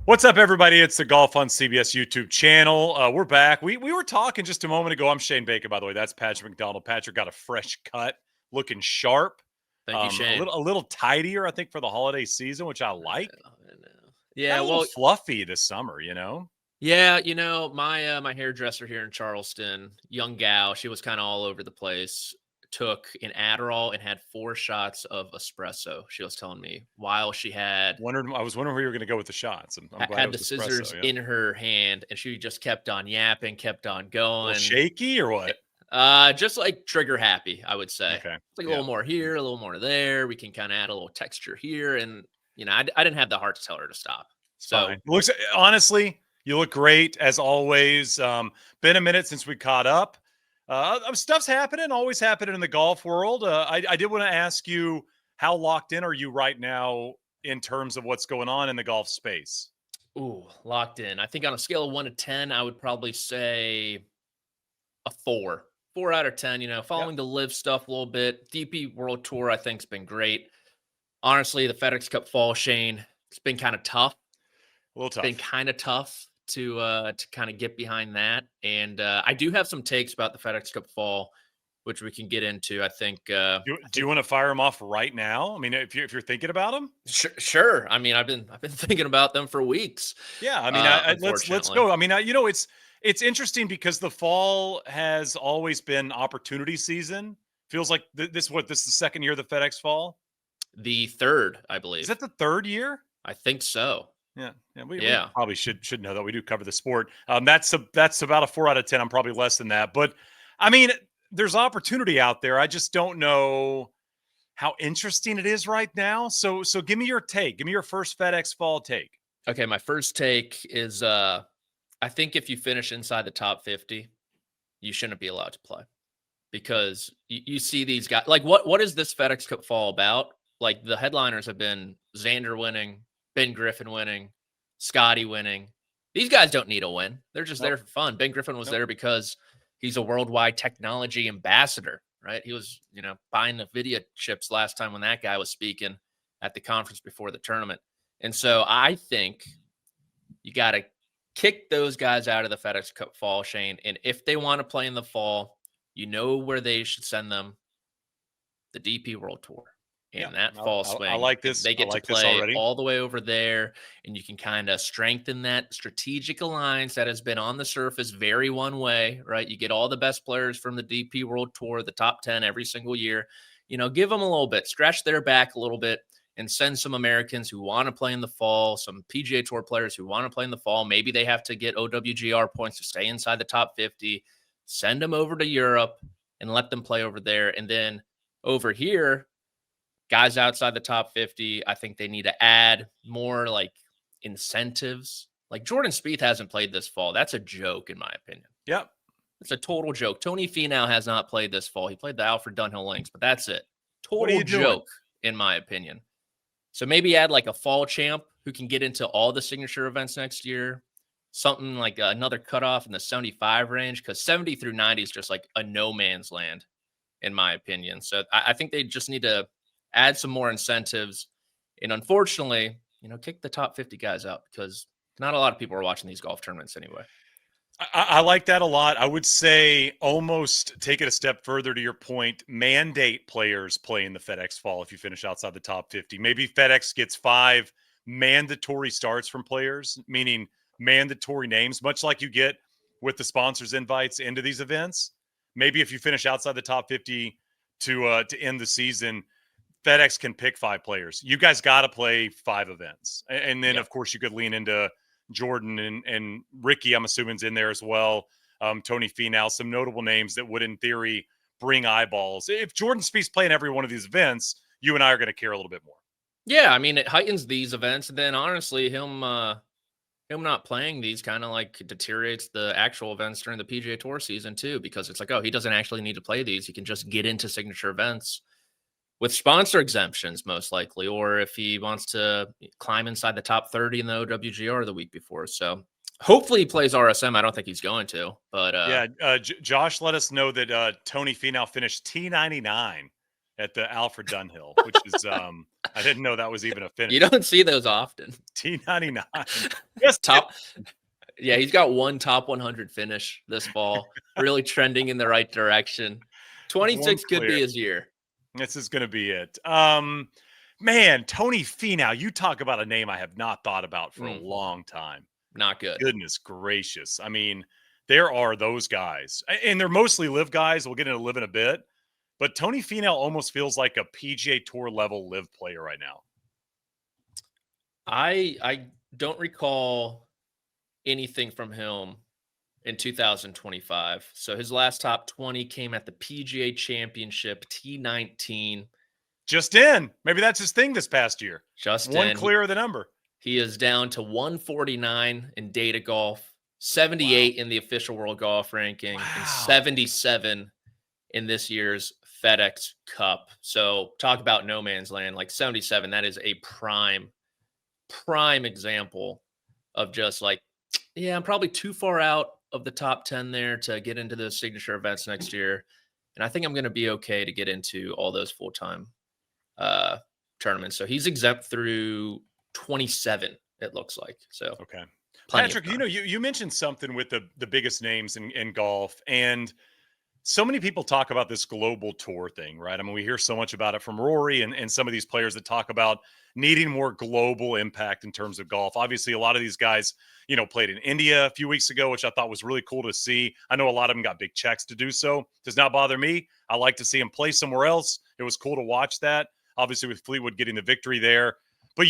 What's up, everybody? It's the Golf on CBS YouTube channel. We're back. We were talking just a moment ago. I'm Shane Bacon, by the way. That's Patrick McDonald. Patrick got a fresh cut, looking sharp. Thank you, Shane. A little tidier, I think, for the holiday season, which I like. I know. Yeah, got a little fluffy this summer, you know? Yeah, my hairdresser here in Charleston, young gal, she was kind of all over the place. Took an Adderall and had 4 shots of espresso. She was telling me while she had I was wondering where you were going to go with the shots. I'm glad had it the was scissors espresso, yeah. in her hand, and she just kept on yapping, kept on A going. little shaky or what? Just like trigger happy, I would say. Okay. It's like a little more here, a little more there. We can kind of add a little texture here, and I didn't have the heart to tell her to stop. So Honestly, you look great as always. Been a minute since we caught up. Stuff's happening, always happening in the golf world. I did want to ask you, how locked in are you right now in terms of what's going on in the golf space? Ooh, locked in. I think on a scale of 1 to 10, I would probably say a 4. 4 out of 10, following the LIV stuff a little bit. DP World Tour, I think, has been great. Honestly, the FedEx Cup Fall, Shane, it's been kind of tough. A little tough. Been kind of tough to kind of get behind that. And I do have some takes about the FedEx Cup Fall, which we can get into. I think. Do you want to fire them off right now? I mean, if you're thinking about them, sure. I mean, I've been thinking about them for weeks. Yeah, I mean, let's go. I mean, it's interesting because the fall has always been opportunity season. Feels like this is the second year of the FedEx Fall. The third, I believe. Is that the third year? I think so. Yeah. We probably should know that. We do cover the sport. That's about a 4 out of 10. I'm probably less than that, but I mean, there's opportunity out there. I just don't know how interesting it is right now. So give me your take. Give me your first FedEx Fall take. Okay, my first take is I think if you finish inside the top 50, you shouldn't be allowed to play, because you see these guys. Like, what is this FedEx Cup Fall about? Like, the headliners have been Xander winning, Ben Griffin winning, Scotty winning. These guys don't need a win. They're just there for fun. Ben Griffin was there because he's a worldwide technology ambassador, right? He was, buying the video chips last time when that guy was speaking at the conference before the tournament. And so I think you got to kick those guys out of the FedEx Cup Fall, Shane. And if they want to play in the fall, you know where they should send them: the DP World Tour. And that fall swing. I like this. They get to play all the way over there, and you can kind of strengthen that strategic alliance that has been on the surface very one way, right? You get all the best players from the DP World Tour, the top 10 every single year. Give them a little bit, stretch their back a little bit, and send some Americans who want to play in the fall, some PGA Tour players who want to play in the fall. Maybe they have to get OWGR points to stay inside the top 50. Send them over to Europe and let them play over there. And then over here, guys outside the top 50, I think they need to add more like incentives. Like, Jordan Spieth hasn't played this fall. That's a joke, in my opinion. Yep. It's a total joke. Tony Finau has not played this fall. He played the Alfred Dunhill Links, but that's it. Total joke, in my opinion. So maybe add like a fall champ who can get into all the signature events next year. Something like another cutoff in the 75 range, because 70 through 90 is just like a no man's land, in my opinion. So I think they just need to add some more incentives, and unfortunately, kick the top 50 guys out, because not a lot of people are watching these golf tournaments anyway. I like that a lot. I would say almost take it a step further to your point. Mandate players play in the FedEx Fall if you finish outside the top 50. Maybe FedEx gets 5 mandatory starts from players, meaning mandatory names, much like you get with the sponsors' invites into these events. Maybe if you finish outside the top 50 to end the season, FedEx can pick 5 players. You guys got to play 5 events. And then, of course, you could lean into Jordan and Ricky, I'm assuming, is in there as well. Tony Finau, some notable names that would, in theory, bring eyeballs. If Jordan Spieth's playing every one of these events, you and I are going to care a little bit more. Yeah, I mean, it heightens these events. And then, honestly, him not playing these kind of like deteriorates the actual events during the PGA Tour season, too, because it's like, he doesn't actually need to play these. He can just get into signature events with sponsor exemptions, most likely, or if he wants to climb inside the top 30 in the OWGR the week before. So hopefully he plays RSM. I don't think he's going to, but Josh let us know that Tony Finau finished T99 at the Alfred Dunhill, which is I didn't know that was even a finish. You don't see those often. T99. Yes, Top. Yeah, he's got one top 100 finish this fall. Really trending in the right direction. 26 could be his year. This is going to be it. Man, Tony Finau, you talk about a name I have not thought about for a long time. Not good. Goodness gracious. I mean, there are those guys, and they're mostly LIV guys. We'll get into LIV in a bit. But Tony Finau almost feels like a PGA Tour level LIV player right now. I don't recall anything from him in 2025. So his last top 20 came at the PGA Championship T19. Just in. Maybe that's his thing this past year. Just one clear of the number. He is down to 149 in data golf, 78 in the official world golf ranking, and 77 in this year's FedEx Cup. So talk about no man's land, like 77. That is a prime example of just like, yeah, I'm probably too far out of the top 10 there to get into those signature events next year. And I think I'm going to be okay to get into all those full-time tournaments. So he's exempt through 27, it looks like. So, okay. Patrick, you mentioned something with the biggest names in golf, and so many people talk about this global tour thing, right? I mean, we hear so much about it from Rory and some of these players that talk about needing more global impact in terms of golf. Obviously, a lot of these guys, played in India a few weeks ago, which I thought was really cool to see. I know a lot of them got big checks to do so. Does not bother me. I like to see them play somewhere else. It was cool to watch that. Obviously, with Fleetwood getting the victory there. But,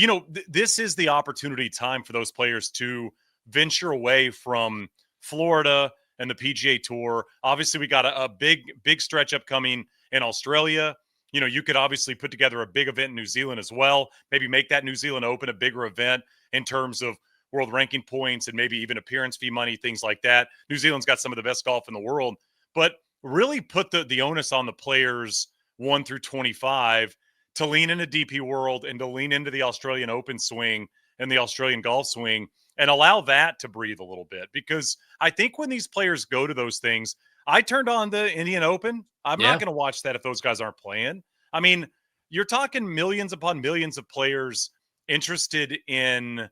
this is the opportunity time for those players to venture away from Florida and the PGA Tour. Obviously, we got a big stretch upcoming in Australia. You could obviously put together a big event in New Zealand as well. Maybe make that New Zealand Open a bigger event in terms of world ranking points and maybe even appearance fee money, things like that. New Zealand's got some of the best golf in the world, but really put the onus on the players 1 through 25 to lean into DP World and to lean into the Australian Open swing and the Australian golf swing and allow that to breathe a little bit. Because I think when these players go to those things, I turned on the Indian Open. I'm not going to watch that if those guys aren't playing. I mean, you're talking millions upon millions of players interested in,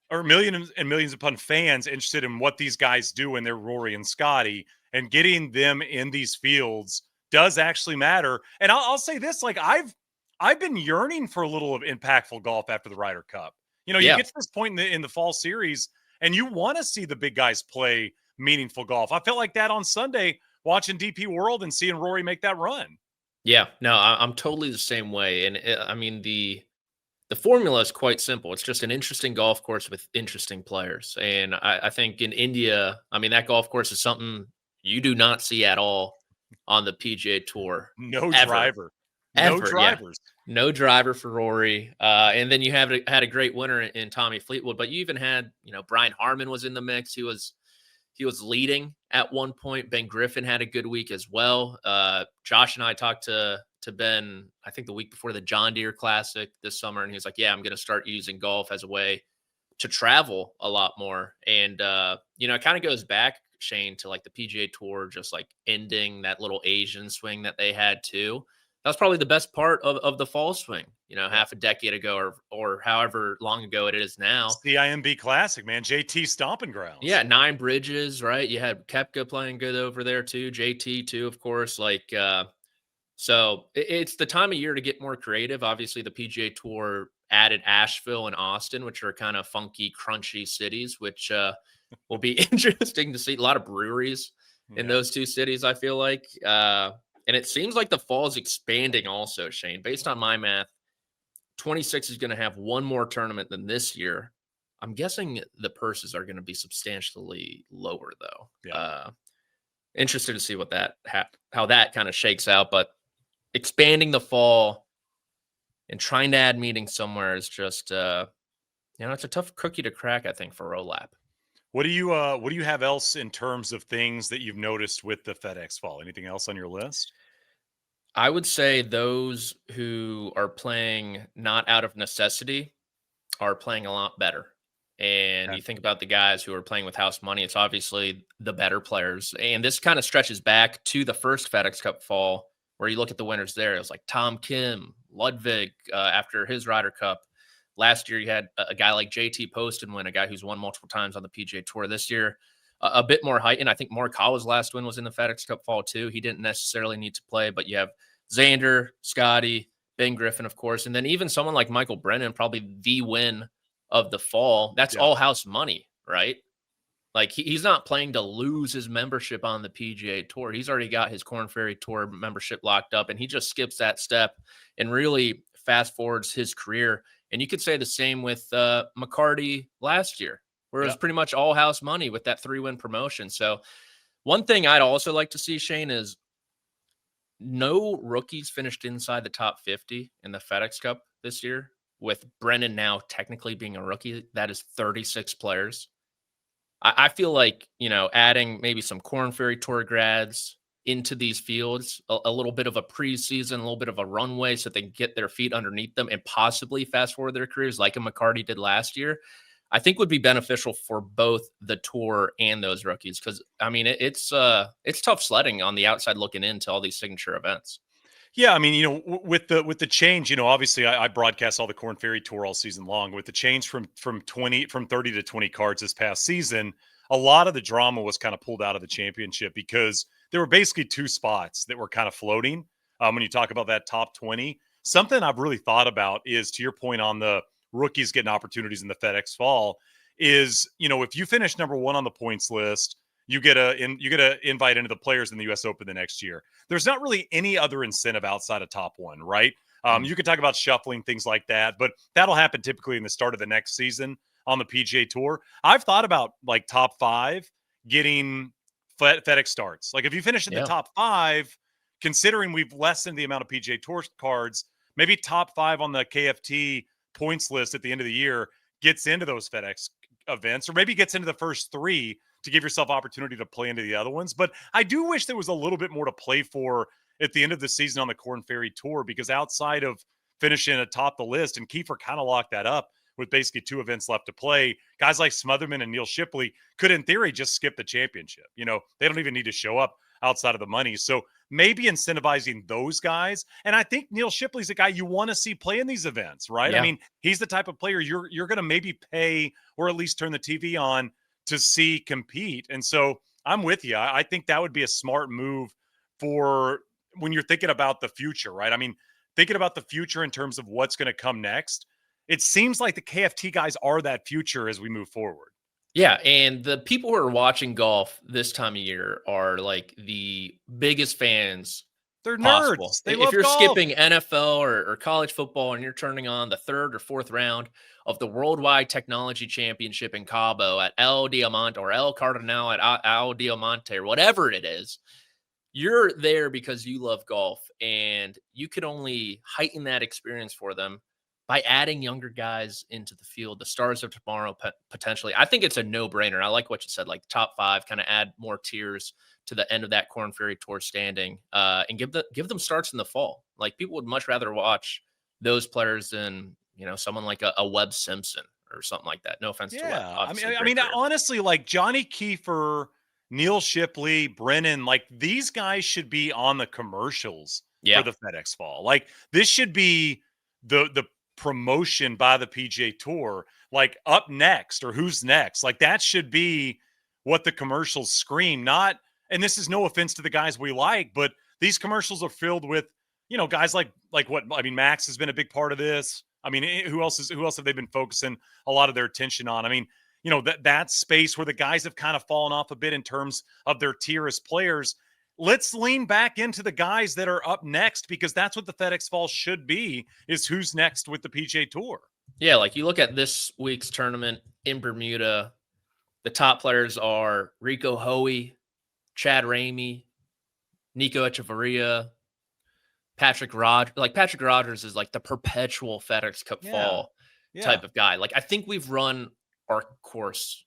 or millions and millions upon fans interested in what these guys do in their Rory and Scotty, and getting them in these fields does actually matter. And I'll say this, like I've been yearning for a little of impactful golf after the Ryder Cup. You get to this point in the fall series and you want to see the big guys play meaningful golf. I felt like that on Sunday watching DP World and seeing Rory make that run. Yeah, no, I'm totally the same way. And I mean, the formula is quite simple. It's just an interesting golf course with interesting players. And I think in India, I mean, that golf course is something you do not see at all on the PGA Tour. No driver. No drivers. Yeah. No driver for Rory. And then you had a great winner in Tommy Fleetwood, but you even had, Brian Harmon was in the mix. He was leading at one point. Ben Griffin had a good week as well. Josh and I talked to Ben, I think the week before the John Deere Classic this summer, and he was like, yeah, I'm going to start using golf as a way to travel a lot more. And, it kind of goes back, Shane, to like the PGA Tour, just like ending that little Asian swing that they had too. That was probably the best part of the fall swing, half a decade ago or however long ago it is now. CIMB Classic, man. JT stomping grounds. Yeah, 9 Bridges, right? You had Koepka playing good over there too. JT too, of course. Like, so it's the time of year to get more creative. Obviously, the PGA Tour added Asheville and Austin, which are kind of funky, crunchy cities, which will be interesting to see. A lot of breweries in those two cities, I feel like. And it seems like the fall is expanding also, Shane. Based on my math, 26 is going to have one more tournament than this year. I'm guessing the purses are going to be substantially lower, though. Yeah. Interested to see what how that kind of shakes out. But expanding the fall and trying to add meetings somewhere is just, it's a tough cookie to crack, I think, for Rolap. What do you have else in terms of things that you've noticed with the FedEx Fall? Anything else on your list? I would say those who are playing not out of necessity are playing a lot better. And you think about the guys who are playing with house money, it's obviously the better players. And this kind of stretches back to the first FedEx Cup Fall where you look at the winners there. It was like Tom Kim, Ludwig after his Ryder Cup. Last year, you had a guy like JT Poston win, a guy who's won multiple times on the PGA Tour. This year, a bit more height. And I think Morikawa's last win was in the FedEx Cup Fall too. He didn't necessarily need to play, but you have Xander, Scotty, Ben Griffin, of course. And then even someone like Michael Brennan, probably the win of the fall. That's all house money, right? Like he's not playing to lose his membership on the PGA Tour. He's already got his Korn Ferry Tour membership locked up, and he just skips that step and really fast forwards his career. And you could say the same with McCarty last year, where it was pretty much all house money with that 3-win promotion. So one thing I'd also like to see, Shane, is no rookies finished inside the top 50 in the FedEx Cup this year, with Brennan now technically being a rookie. That is 36 players. I feel like, adding maybe some Korn Ferry Tour grads into these fields, a little bit of a preseason, a little bit of a runway so they can get their feet underneath them and possibly fast forward their careers like a McCarty did last year, I think would be beneficial for both the tour and those rookies. Because, I mean, it's tough sledding on the outside looking into all these signature events. Yeah, I mean, with the change, obviously I broadcast all the Korn Ferry Tour all season long. With the change from 30 to 20 cards this past season, a lot of the drama was kind of pulled out of the championship because there were basically 2 spots that were kind of floating. When you talk about that top 20, something I've really thought about is, to your point on the rookies getting opportunities in the FedEx Fall, is if you finish number 1 on the points list, you get a invite into the Players in the U.S. Open the next year. There's not really any other incentive outside of top 1, right? You could talk about shuffling, things like that, but that'll happen typically in the start of the next season on the PGA Tour. I've thought about like top 5 getting FedEx starts. Like if you finish in the top 5, considering we've lessened the amount of PGA Tour cards, maybe top 5 on the KFT points list at the end of the year gets into those FedEx events, or maybe gets into the first 3 to give yourself opportunity to play into the other ones. But I do wish there was a little bit more to play for at the end of the season on the Korn Ferry Tour, because outside of finishing atop the list, and Kiefer kind of locked that up with basically 2 events left to play, guys like Smotherman and Neil Shipley could, in theory, just skip the championship. They don't even need to show up outside of the money. So maybe incentivizing those guys. And I think Neil Shipley's a guy you want to see play in these events, right? I mean, he's the type of player you're going to maybe pay, or at least turn the TV on to see compete. And so I'm with you. I think that would be a smart move for when you're thinking about the future, right? I mean, thinking about the future in terms of what's going to come next, it seems like the KFT guys are that future as we move forward. Yeah, and the people who are watching golf this time of year are like the biggest fans. They're possible. nerds. They If love you're golf. skipping NFL or college football and you're turning on the 3rd or 4th round of the Worldwide Technology Championship in Cabo at El Diamante or El Cardinal at El Diamante or whatever it is, you're there because you love golf, and you could only heighten that experience for them by adding younger guys into the field, the stars of tomorrow, potentially. I think it's a no-brainer. I like what you said, like top 5, kind of add more tiers to the end of that Korn Ferry Tour standing, and give them starts in the fall. Like, people would much rather watch those players than, someone like a Webb Simpson or something like that. No offense to Webb. I mean, honestly, like Johnny Kiefer, Neil Shipley, Brennan, like these guys should be on the commercials for the FedEx Fall. Like, this should be the promotion by the PGA Tour, like up next or who's next. Like, that should be what the commercials scream. Not, and this is no offense to the guys we like, but these commercials are filled with, guys like what, I mean, Max has been a big part of this. I mean, who else have they been focusing a lot of their attention on? I mean, that space where the guys have kind of fallen off a bit in terms of their tier as players. Let's lean back into the guys that are up next, because that's what the FedEx Fall should be, is who's next with the PGA Tour. Yeah, like you look at this week's tournament in Bermuda, the top players are Rico Hoey, Chad Ramey, Nico Echeverria, Patrick Rogers. Like, Patrick Rogers is like the perpetual FedEx Cup Fall type of guy. Like, I think we've run our course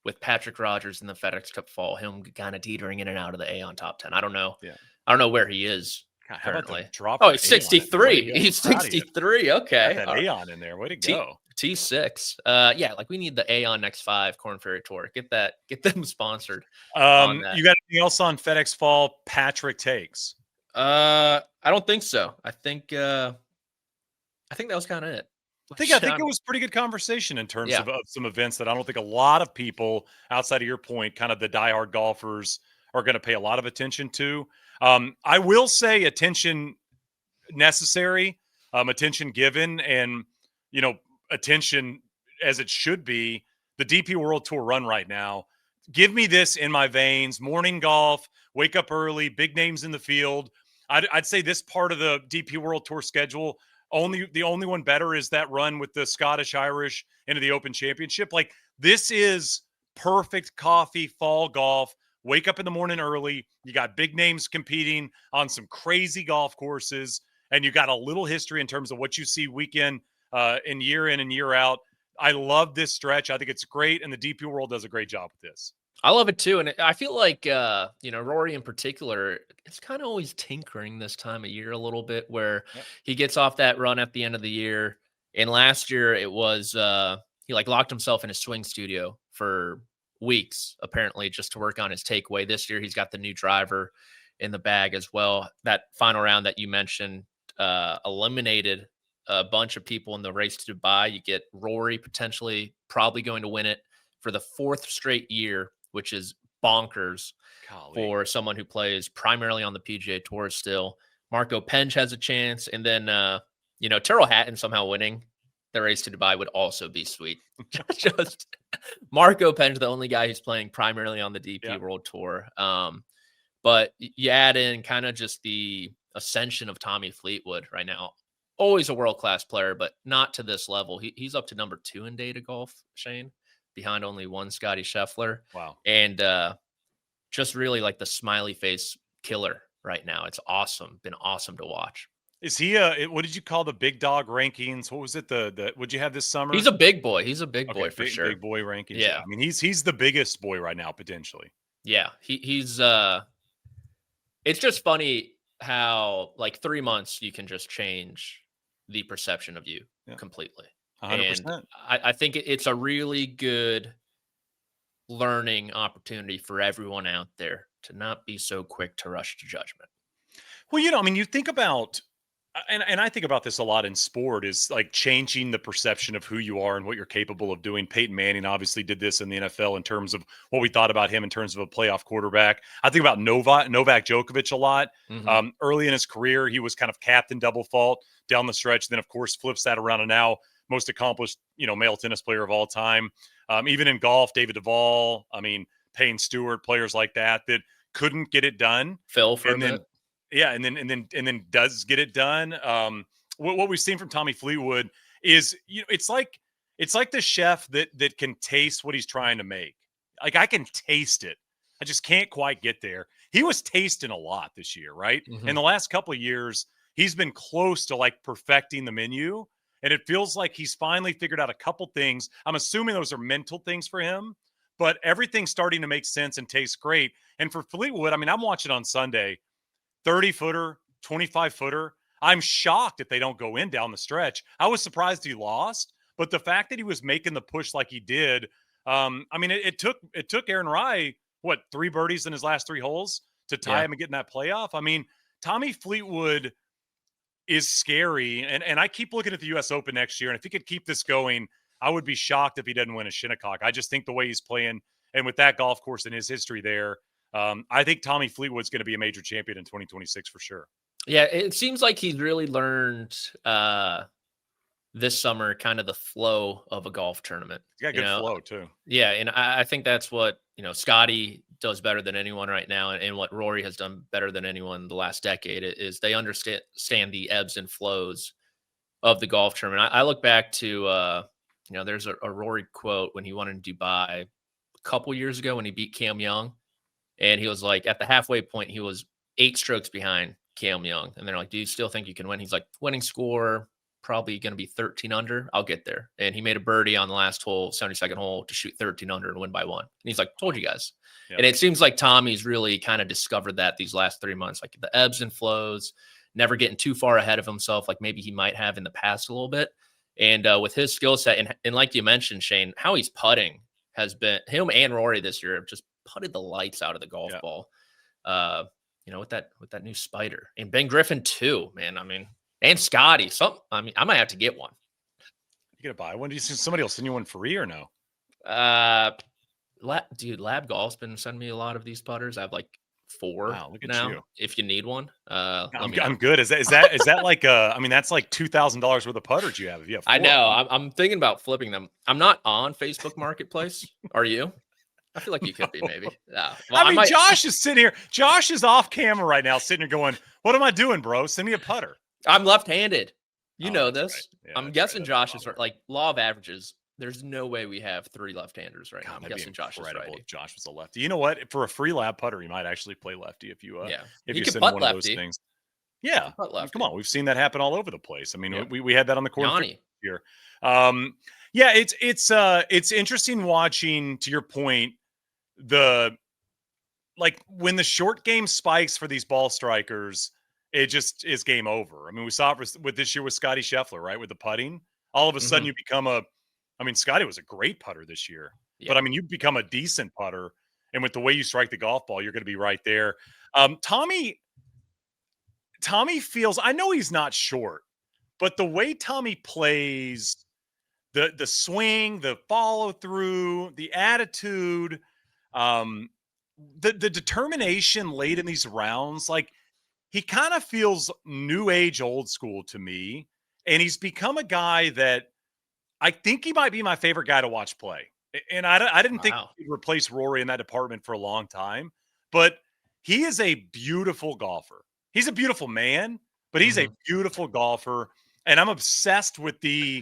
with Patrick Rogers in the FedEx Cup Fall, him kind of teetering in and out of the Aon top 10. I don't know. Yeah. I don't know where he is currently. He's 63. He's 63. Okay. Got that Aon in there. Way to go. T6. Like, we need the Aon Next 5 Korn Ferry Tour. Get them sponsored. You got anything else on FedEx Fall Patrick takes? I don't think so. I think that was kind of it. I think it was pretty good conversation in terms of some events that I don't think a lot of people outside of your point, kind of the diehard golfers, are going to pay a lot of attention to. I will say attention necessary, attention given, and attention as it should be. The DP World Tour run right now. Give me this in my veins. Morning golf, wake up early, big names in the field. I'd say this part of the DP World Tour schedule, the only one better is that run with the Scottish Irish into the Open Championship. Like, this is perfect coffee fall golf. Wake up in the morning early. You got big names competing on some crazy golf courses, and you got a little history in terms of what you see weekend and year in and year out. I love this stretch. I think it's great, and the DP World does a great job with this. I love it too, and I feel like Rory in particular is kind of always tinkering this time of year a little bit, where he gets off that run at the end of the year. And last year it was he locked himself in his swing studio for weeks, apparently, just to work on his takeaway. This year he's got the new driver in the bag as well. That final round that you mentioned eliminated a bunch of people in the race to Dubai. You get Rory potentially probably going to win it for the 4th straight year, which is bonkers for someone who plays primarily on the PGA Tour still. Marco Penge has a chance. And then, Tyrrell Hatton somehow winning the race to Dubai would also be sweet. Just Marco Penge, the only guy who's playing primarily on the DP World Tour. But you add in kind of just the ascension of Tommy Fleetwood right now. Always a world-class player, but not to this level. He's up to number 2 in data golf, Shane, behind only one Scotty Scheffler. Wow. And just really like the smiley face killer right now. It's awesome. Been awesome to watch. Is he what did you call the big dog rankings? What was it? The would you have this summer? He's a big boy. He's a big boy for sure. Big boy rankings. Yeah. I mean, he's the biggest boy right now, potentially. Yeah. He's it's just funny how 3 months you can just change the perception of you completely. 100%. And I think it's a really good learning opportunity for everyone out there to not be so quick to rush to judgment. Well, you think about, and I think about this a lot in sport, is like changing the perception of who you are and what you're capable of doing. Peyton Manning obviously did this in the NFL in terms of what we thought about him in terms of a playoff quarterback. I think about Novak Djokovic a lot. Mm-hmm. Early in his career, he was kind of captain double fault down the stretch. Then, of course, flips that around, and now most accomplished, male tennis player of all time. Even in golf, David Duval, Payne Stewart, players like that couldn't get it done. Phil for a minute. Yeah, and then does get it done. What we've seen from Tommy Fleetwood is, it's like the chef that can taste what he's trying to make. Like, I can taste it. I just can't quite get there. He was tasting a lot this year, right? Mm-hmm. In the last couple of years, he's been close to perfecting the menu. And it feels like he's finally figured out a couple things. I'm assuming those are mental things for him, but everything's starting to make sense and taste great. And for Fleetwood, I'm watching on Sunday, 30-footer, 25-footer. I'm shocked if they don't go in down the stretch. I was surprised he lost, but the fact that he was making the push like he did, it took Aaron Rai, 3 birdies in his last 3 holes to tie him and get in that playoff. Tommy Fleetwood is scary, and I keep looking at the U.S. Open next year, and if he could keep this going, I would be shocked if he doesn't win a Shinnecock. I just think the way he's playing, and with that golf course and his history there, I think Tommy Fleetwood's going to be a major champion in 2026 for sure. Yeah, it seems like he's really learned this summer kind of the flow of a golf tournament. He's got good flow too. Yeah, and I think that's what Scotty does better than anyone right now, and what Rory has done better than anyone the last decade is they understand the ebbs and flows of the golf tournament. I look back to there's a Rory quote when he won in Dubai a couple years ago when he beat Cam Young, and he was like, at the halfway point he was 8 strokes behind Cam Young, and they're like, do you still think you can win? He's like, winning score probably going to be 13 under. I'll get there. And he made a birdie on the last hole, 72nd hole, to shoot 13 under and win by 1. And he's like, told you guys. Yep. And it seems like Tommy's really kind of discovered that these last 3 months, like the ebbs and flows, never getting too far ahead of himself, like maybe he might have in the past a little bit. And with his skill set, and like you mentioned, Shane, how he's putting has been, him and Rory this year have just putted the lights out of the golf ball. with that new spider, and Ben Griffin too, man. I mean, and Scotty. I might have to get one. You gonna buy one? Do you think somebody will send you one free or no? Dude, LIV Golf's been sending me a lot of these putters. I have like 4 Wow, look at now. you. If you need one, I'm good. Is that like I mean, that's like $2,000 worth of putters you have. If you have 4. I know. I'm thinking about flipping them. I'm not on Facebook Marketplace. Are you? I feel like you could be, maybe. Yeah. Well, I mean, Josh is sitting here. Josh is off camera right now, sitting here going, "What am I doing, bro? Send me a putter." I'm left-handed. You know that's this. right. Yeah, I'm that's guessing right. Josh is like law of averages. There's no way we have 3 left-handers right now. I'm That'd be guessing Josh is incredible righty. if Josh was a lefty. You know what? For a free lab putter, you might actually play lefty if you if He you could send putt one lefty. of those things. Yeah, Putt I mean, lefty. come on, we've seen that happen all over the place. I mean, we had that on the corner here. Yeah, it's interesting watching, to your point, when the short game spikes for these ball strikers, it just is game over. I mean, we saw it with this year with Scotty Scheffler, right? With the putting, all of a sudden you become Scotty was a great putter this year, but I mean, you become a decent putter, and with the way you strike the golf ball, you're going to be right there. Tommy feels, I know he's not short, but the way Tommy plays, the swing, the follow through, the attitude, the determination late in these rounds, like, he kind of feels new age, old school to me. And he's become a guy that I think he might be my favorite guy to watch play. And I didn't think he'd replace Rory in that department for a long time, but he is a beautiful golfer. He's a beautiful man, but he's a beautiful golfer. And I'm obsessed with the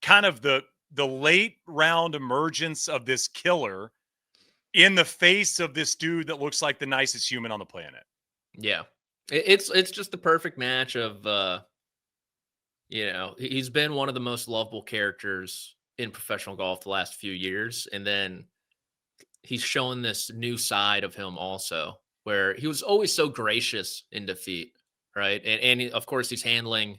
kind of the late round emergence of this killer in the face of this dude that looks like the nicest human on the planet. Yeah. It's just the perfect match of, he's been one of the most lovable characters in professional golf the last few years. And then he's shown this new side of him also, where he was always so gracious in defeat, right? And of course, he's handling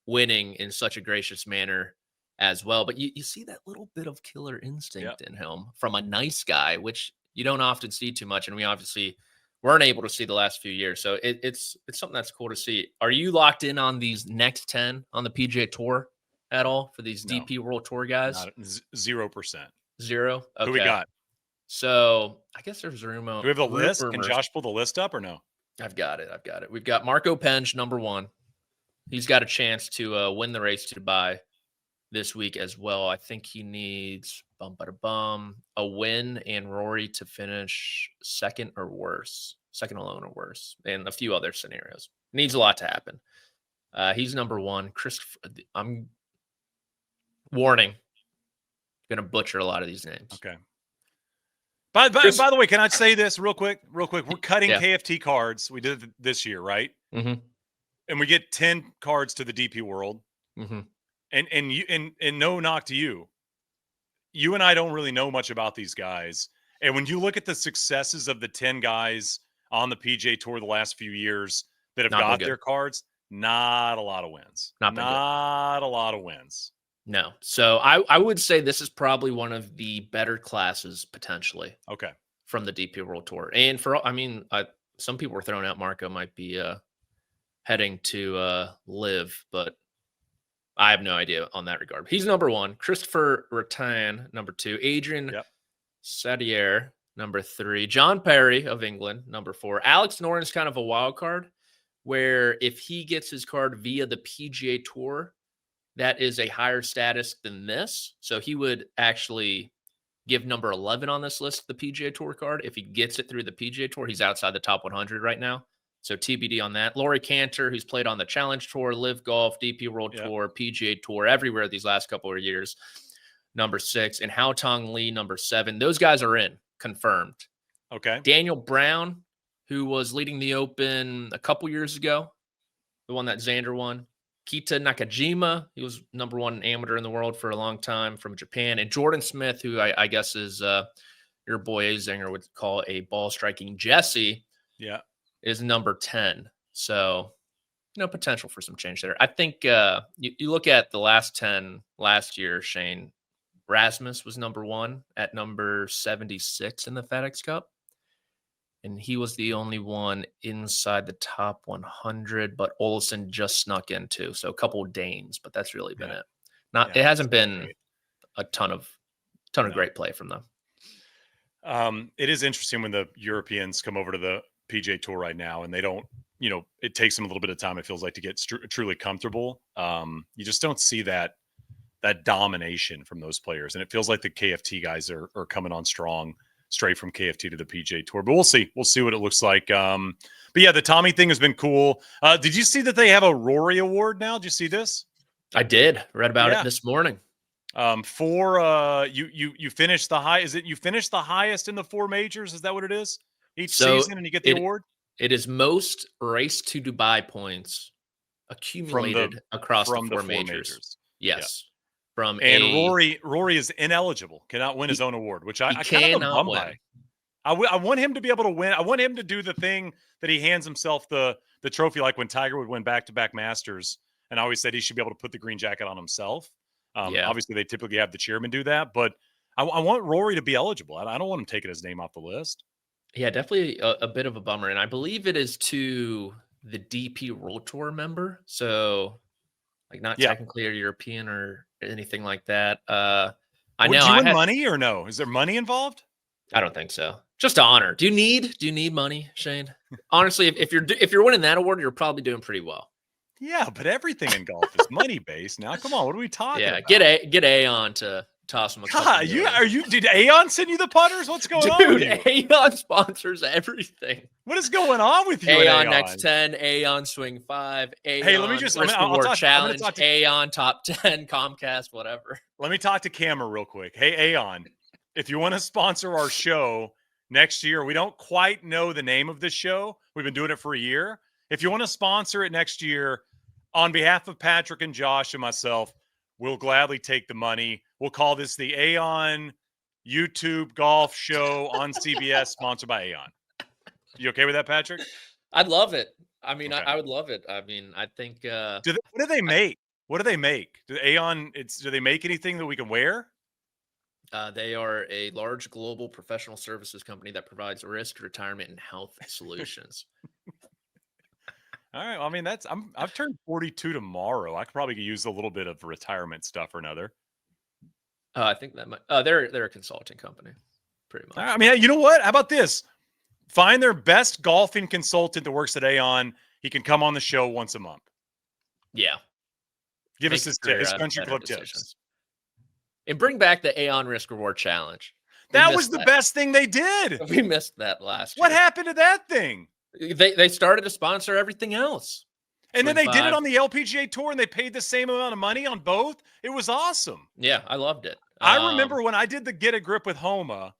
winning in such a gracious manner as well. But you see that little bit of killer instinct in him from a nice guy, which you don't often see too much. And we obviously weren't able to see the last few years. So it's something that's cool to see. Are you locked in on these next 10 on the PGA Tour at all for these DP World Tour guys? 0%. 0? Okay. Who we got? So I guess there's room. Do we have the list? Can Josh pull the list up or no? I've got it. We've got Marco Penge, number 1. He's got a chance to win the race to Dubai this week as well. I think he needs a win and Rory to finish second alone or worse, and a few other scenarios. Needs a lot to happen. He's number 1. Christopher, I'm warning, going to butcher a lot of these names. Okay. By the way, can I say this real quick? We're cutting KFT cards. We did it this year, right? Mm-hmm. And we get 10 cards to the DP World. Mm-hmm. And no knock to you. You and I don't really know much about these guys. And when you look at the successes of the 10 guys on the PGA Tour the last few years that have got their cards, not a lot of wins. Not a lot of wins. No. So I would say this is probably one of the better classes potentially. Okay. From the DP World Tour. And some people were throwing out Marco might be heading to LIV, but I have no idea on that regard. He's number 1. Christopher Rattan, number 2. Adrian Sadier, number 3. John Perry of England, number 4. Alex Noren's kind of a wild card, where if he gets his card via the PGA Tour, that is a higher status than this. So he would actually give number 11 on this list the PGA Tour card. If he gets it through the PGA Tour, he's outside the top 100 right now. So TBD on that. Laurie Cantor, who's played on the Challenge Tour, LIV Golf, DP World Tour, PGA Tour, everywhere these last couple of years, number 6. And Hao Tong Lee, number 7. Those guys are in, confirmed. Okay. Daniel Brown, who was leading the Open a couple years ago, the one that Xander won. Kita Nakajima, he was number 1 amateur in the world for a long time from Japan. And Jordan Smith, who I guess is your boy Azinger would call a ball striking Jesse. Yeah. Is number 10. So, potential for some change there. I think you look at the last 10 last year, Shane. Rasmus was number 1 at number 76 in the FedEx Cup. and he was the only one inside the top 100, but Olsen just snuck in too. So a couple of Danes, but that's really been it. It hasn't been a ton of great play from them. It is interesting when the Europeans come over to the PGA Tour right now, and they don't, it takes them a little bit of time, it feels like, to get truly comfortable. You just don't see that domination from those players. And it feels like the KFT guys are coming on strong straight from KFT to the PGA Tour. But we'll see. We'll see what it looks like. But yeah, the Tommy thing has been cool. Did you see that they have a Rory Award now? Did you see this? I did. Read about it this morning. For you finished the high. Is it you finished the highest in the 4 majors? Is that what it is? Each season, and you get the award? It is most race to Dubai points accumulated across the 4 majors. Yes. Yeah. Rory is ineligible, cannot win his own award, which I kind of am bummed by. I want him to be able to win. I want him to do the thing that he hands himself the trophy, like when Tiger would win back-to-back Masters, and I always said he should be able to put the green jacket on himself. Obviously, they typically have the chairman do that, but I want Rory to be eligible. I don't want him taking his name off the list. Yeah, definitely a bit of a bummer, and I believe it is to the DP World Tour member, so like not technically a European or anything like that. I know. Do you win money or no? Is there money involved? I don't think so. Just honor. Do you need money, Shane? Honestly, if you're winning that award, you're probably doing pretty well. Yeah, but everything in golf is money based now. Come on, what are we talking about? Get Aon to toss him a God, did Aon send you the putters? What's going on with you? Aon sponsors everything. What is going on with you? Aon next 10, Aon swing 5, Aon hey, let me just challenge, Aon top 10, Comcast, whatever. Let me talk to Camera real quick. Hey, Aon, if you want to sponsor our show next year, we don't quite know the name of this show. We've been doing it for a year. If you want to sponsor it next year, on behalf of Patrick and Josh and myself, we'll gladly take the money. We'll call this the Aon YouTube Golf Show on CBS, sponsored by Aon. You okay with that, Patrick? I'd love it. I mean, okay. I would love it. I mean, I think. What do they make? What do they make? Do they make anything that we can wear? They are a large global professional services company that provides risk, retirement, and health solutions. All right. Well, I mean, I've turned 42 tomorrow. I could probably use a little bit of retirement stuff or another. I think that might. They're a consulting company, pretty much. I mean, you know what? How about this? Find their best golfing consultant that works at Aon. He can come on the show once a month. Yeah. Give us his country club tips. And bring back the Aon Risk Reward Challenge. That was the best thing they did. We missed that last year. What happened to that thing? They started to sponsor everything else. And then they did it on the LPGA Tour, and they paid the same amount of money on both. It was awesome. Yeah, I loved it. I remember when I did the Get a Grip with Homa,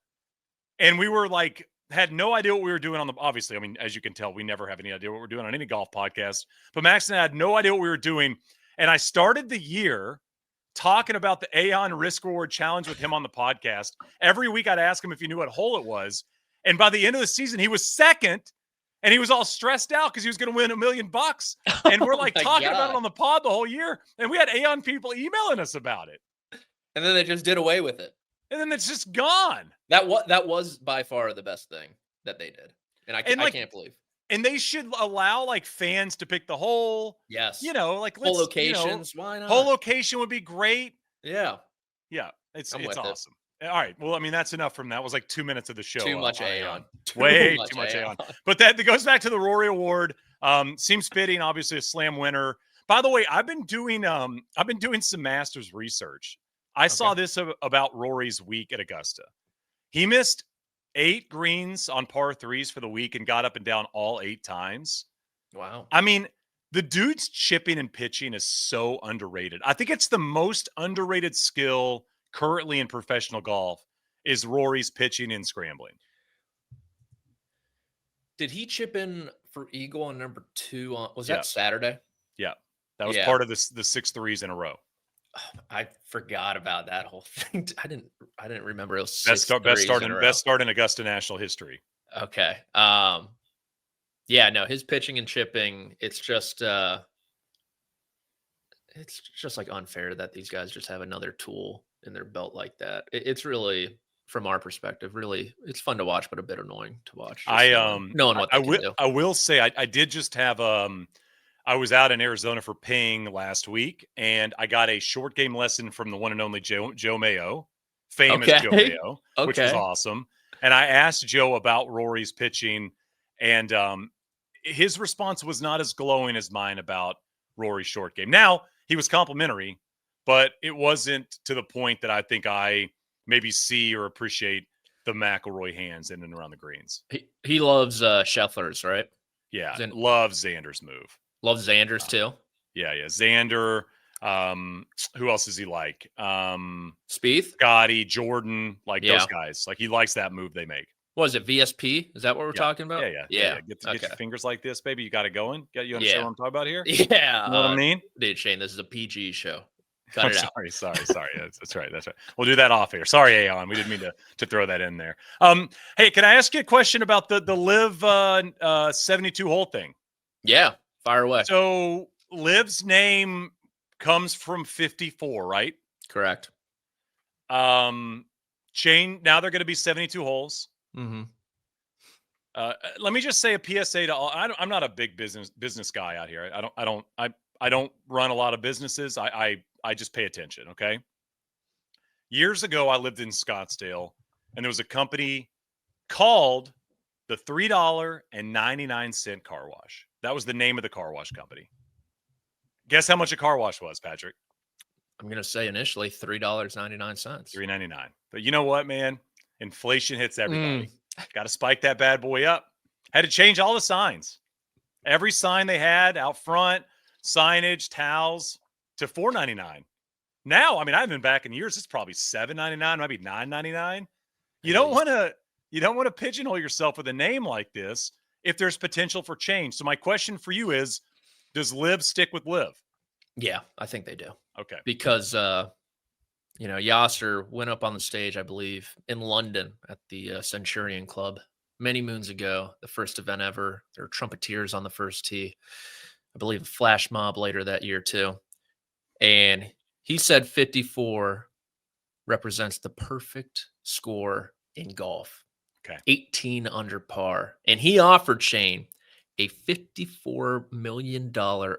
and we were like, had no idea what we were doing on the, obviously, I mean, as you can tell, we never have any idea what we're doing on any golf podcast. But Max and I had no idea what we were doing. And I started the year talking about the Aon Risk Reward Challenge with him on the podcast. Every week I'd ask him if he knew what hole it was. And by the end of the season, he was second. And he was all stressed out because he was going to win $1 million. And we're like talking about it on the pod the whole year. And we had Aon people emailing us about it. And then they just did away with it. And then it's just gone. That was by far the best thing that they did. And I can't believe. And they should allow like fans to pick the hole. Yes. Like whole locations. Why not? Whole location would be great. Yeah. Yeah. It's awesome. All right. Well, I mean, that's enough from that. It was like 2 minutes of the show. Too much Aon. Way too much Aon. But that goes back to the Rory Award. Seems fitting, obviously a slam winner. By the way, I've been doing some Masters research. I saw this about Rory's week at Augusta. He missed 8 greens on par 3s for the week and got up and down all 8 times. Wow. I mean, the dude's chipping and pitching is so underrated. I think it's the most underrated skill currently in professional golf is Rory's pitching and scrambling. Did he chip in for eagle on number 2? Was that Saturday? Yeah. That was part of the 6 threes in a row. I forgot about that whole thing. I didn't remember it was best start in Augusta National history. Okay. No, his pitching and chipping, it's just like unfair that these guys just have another tool in their belt like that. It's really from our perspective. Really, it's fun to watch, but a bit annoying to watch. Knowing what they can do. I will say I did just have I was out in Arizona for ping last week, and I got a short game lesson from the one and only Joe Mayo, famous Joe Mayo, which was awesome. And I asked Joe about Rory's pitching, and his response was not as glowing as mine about Rory's short game. Now, he was complimentary, but it wasn't to the point that I think I maybe see or appreciate the McIlroy hands in and around the greens. He loves Scheffler's, right? Yeah, loves Xander's move. Loves Xander's too. Yeah. Xander. Who else does he like? Spieth, Scotty, Jordan, those guys. Like, he likes that move they make. What is it? VSP? Is that what we're talking about? Yeah. Get your fingers like this, baby. You got it going. You understand what I'm talking about here? Yeah. You know what I mean? Dude, Shane, this is a PG show. Cut it out. Sorry. That's right. We'll do that off air. Sorry, Aon. We didn't mean to throw that in there. Hey, can I ask you a question about the LIV 72 hole thing? Yeah, fire away. So LIV's name comes from 54, right? Correct. Now they're going to be 72 holes. Mm-hmm. Let me just say a PSA to all. I'm not a big business guy out here. I don't run a lot of businesses. I just pay attention. Okay. Years ago, I lived in Scottsdale, and there was a company called the $3.99 car wash. That was the name of the car wash company. Guess how much a car wash was, Patrick? I'm going to say initially $3.99. $3.99. But you know what, man? Inflation hits everybody. Got to spike that bad boy up. Had to change all the signs. Every sign they had out front, signage, towels, to $4.99. Now, I haven't been back in years. It's probably $7.99, maybe $9.99. You don't want to pigeonhole yourself with a name like this if there's potential for change. So my question for you is, does LIV stick with LIV? Yeah, I think they do. Okay. Because Yasser went up on the stage, I believe, in London at the Centurion Club many moons ago, the first event ever. There were trumpeteers on the first tee. I believe a flash mob later that year too. And he said 54 represents the perfect score in golf. Okay. 18 under par. And he offered Shane a $54 million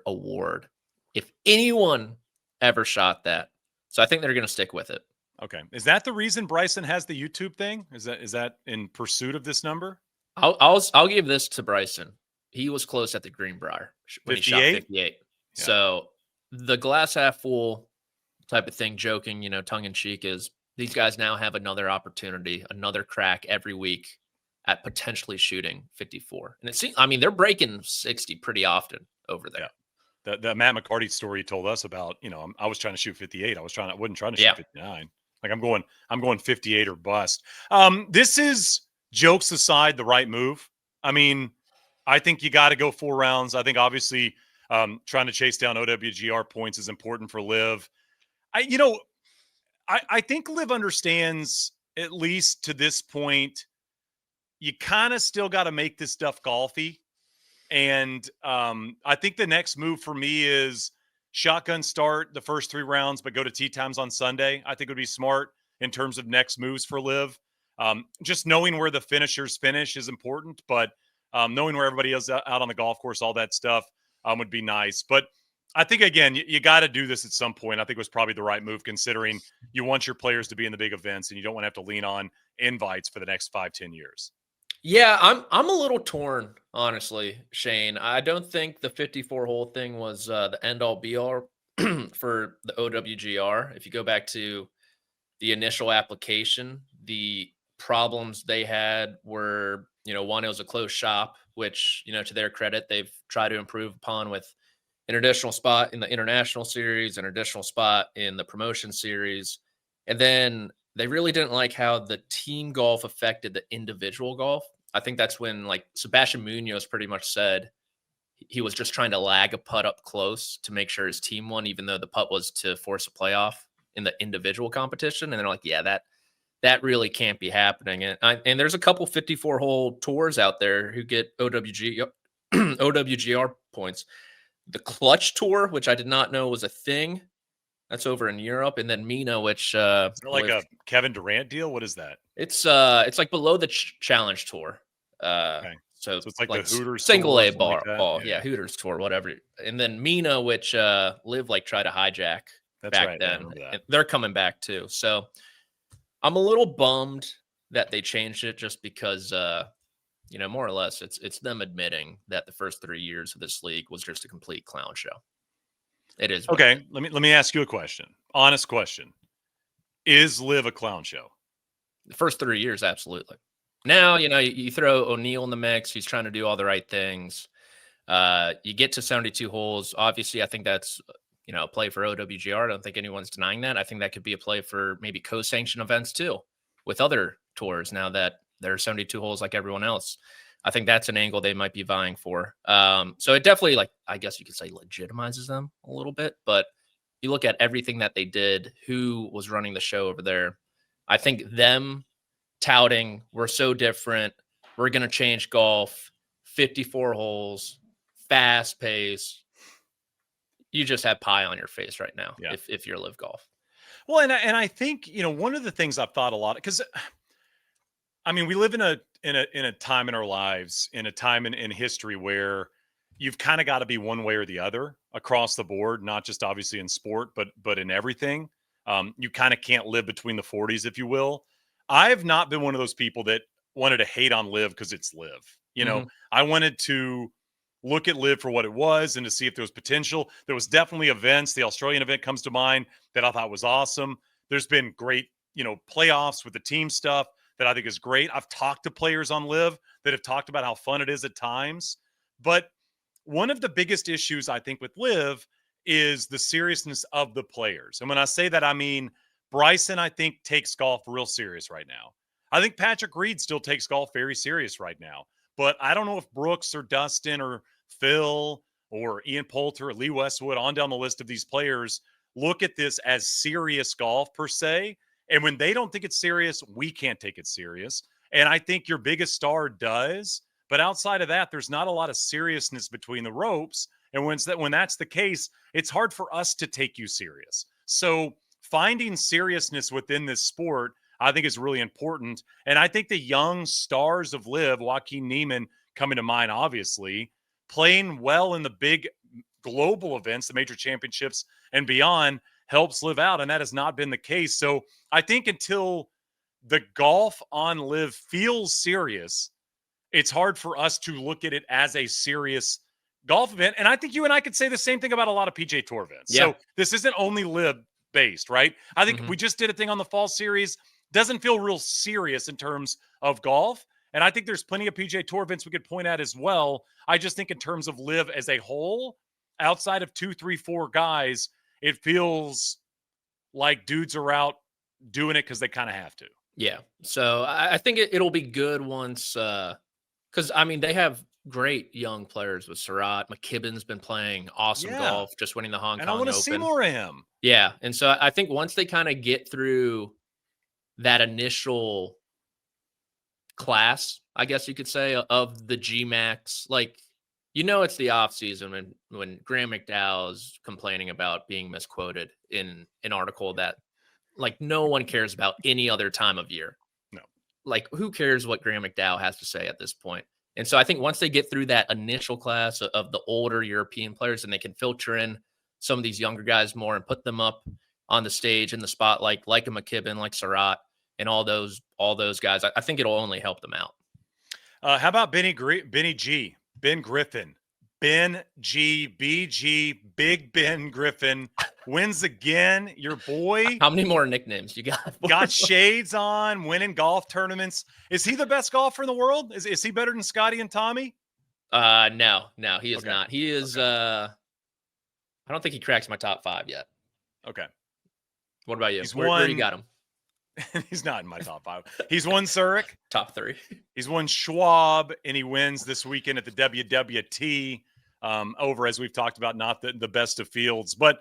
award if anyone ever shot that. So I think they're going to stick with it. Okay. Is that the reason Bryson has the YouTube thing? Is that in pursuit of this number? I'll give this to Bryson. He was close at the Greenbrier when 58? He shot 58. Yeah. So the glass half full type of thing, joking, tongue in cheek, is these guys now have another opportunity, another crack every week at potentially shooting 54. And it seems, they're breaking 60 pretty often over there. Yeah. The Matt McCarty story you told us about, I was trying to shoot 58. I wasn't trying to shoot 59. Like, I'm going 58 or bust. This is, jokes aside, the right move. I think you got to go 4 rounds. I think obviously trying to chase down OWGR points is important for LIV. I think LIV understands, at least to this point, you kind of still got to make this stuff golfy. And I think the next move for me is shotgun start the first 3 rounds, but go to tee times on Sunday. I think would be smart in terms of next moves for LIV. Just knowing where the finishers finish is important, but knowing where everybody is out on the golf course, all that stuff would be nice. But I think, again, you got to do this at some point. I think it was probably the right move, considering you want your players to be in the big events and you don't want to have to lean on invites for the next 5-10 years. Yeah, I'm a little torn, honestly, Shane. I don't think the 54 hole thing was the end all be all for the OWGR. If you go back to the initial application, the problems they had were, one, it was a closed shop, which, to their credit, they've tried to improve upon with an additional spot in the international series, an additional spot in the promotion series. And then they really didn't like how the team golf affected the individual golf. I think that's when, Sebastian Munoz pretty much said he was just trying to lag a putt up close to make sure his team won, even though the putt was to force a playoff in the individual competition. And they're like, yeah, that really can't be happening. And there's a couple 54 hole tours out there who get OWGR points. The Clutch Tour, which I did not know was a thing. That's over in Europe. And then MENA, which Is it like a Kevin Durant deal? What is that? it's like below the Challenge Tour. Okay. So it's like the Hooters single Tour or A something like ball. that? Yeah, Hooters Tour, whatever. And then MENA, which LIV like tried to hijack That's back right. Yeah, I then. remember that. And they're coming back too. So I'm a little bummed that they changed it just because more or less it's them admitting that the first 3 years of this league was just a complete clown show. It is. Okay, let me ask you a question. Honest question. Is LIV a clown show? The first 3 years, absolutely. Now, you throw O'Neal in the mix. He's trying to do all the right things. You get to 72 holes. Obviously, I think that's, a play for OWGR. I don't think anyone's denying that. I think that could be a play for maybe co-sanctioned events too with other tours now that there are 72 holes like everyone else. I think that's an angle they might be vying for. So it definitely, I guess you could say, legitimizes them a little bit. But you look at everything that they did, who was running the show over there. I think them touting, we're so different, we're going to change golf, 54 holes, fast pace. You just have pie on your face right now if you're LIV Golf. Well, and I think, one of the things I've thought a lot, because I mean, we live in a time in our lives, in a time in history where you've kind of got to be one way or the other across the board, not just obviously in sport, but in everything. You kind of can't live between the 40s, if you will. I've not been one of those people that wanted to hate on LIV because it's LIV. I wanted to look at LIV for what it was and to see if there was potential. There was definitely events. The Australian event comes to mind that I thought was awesome. There's been great, playoffs with the team stuff that I think is great. I've talked to players on LIV that have talked about how fun it is at times. But one of the biggest issues I think with LIV is the seriousness of the players. And when I say that, I mean Bryson, I think, takes golf real serious right now. I think Patrick Reed still takes golf very serious right now. But I don't know if Brooks or Dustin or Phil or Ian Poulter or Lee Westwood, on down the list of these players, look at this as serious golf per se. And when they don't think it's serious, we can't take it serious. And I think your biggest star does. But outside of that, there's not a lot of seriousness between the ropes. And when that's the case, it's hard for us to take you serious. So finding seriousness within this sport, I think, is really important. And I think the young stars of LIV, Joaquin Niemann coming to mind, obviously, playing well in the big global events, the major championships and beyond, helps LIV out. And that has not been the case. So I think until the golf on LIV feels serious, it's hard for us to look at it as a serious golf event. And I think you and I could say the same thing about a lot of PGA Tour events. Yeah. So this isn't only LIV based, right? I think we just did a thing on the fall series. Doesn't feel real serious in terms of golf. And I think there's plenty of PGA Tour events we could point at as well. I just think in terms of LIV as a whole, outside of 2, 3, 4 guys, it feels like dudes are out doing it because they kind of have to. Yeah. So I think it'll be good once, because I mean, they have great young players with Surratt. McKibben's been playing awesome golf, just winning the Hong Kong and I want to Open. see more of him. Yeah. And so I think once they kind of get through that initial class, I guess you could say, of the GMAX, it's the off season when Graham McDowell is complaining about being misquoted in an article that no one cares about any other time of year. No. Who cares what Graham McDowell has to say at this point? And so I think once they get through that initial class of the older European players and they can filter in some of these younger guys more and put them up on the stage in the spotlight, like a McKibben, like Surratt, and all those guys, I think it'll only help them out. How about Ben G, Ben Griffin, Ben G, BG, Big Ben Griffin wins again. Your boy. How many more nicknames you got? Got shades on, winning golf tournaments. Is he the best golfer in the world? Is he better than Scotty and Tommy? No, he is not. He is. Okay. I don't think he cracks my top 5 yet. Okay. What about you? Where you got him? He's not in my top 5. He's won Zurich. Top 3. He's won Schwab, and he wins this weekend at the WWT over, as we've talked about, not the best of fields. But,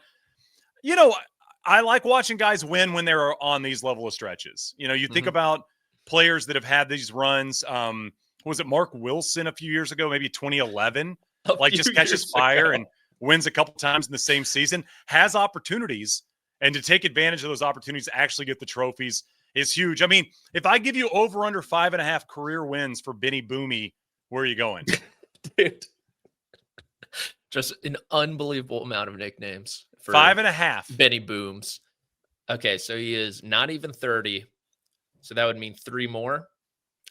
I like watching guys win when they're on these level of stretches. You think about players that have had these runs. Was it Mark Wilson a few years ago, maybe 2011? Just catches fire and wins a couple times in the same season, has opportunities. And to take advantage of those opportunities to actually get the trophies is huge. I mean, if I give you over under 5.5 career wins for Benny Boomy, where are you going? Dude. Just an unbelievable amount of nicknames for 5.5. Benny Booms. Okay, so he is not even 30. So that would mean 3 more.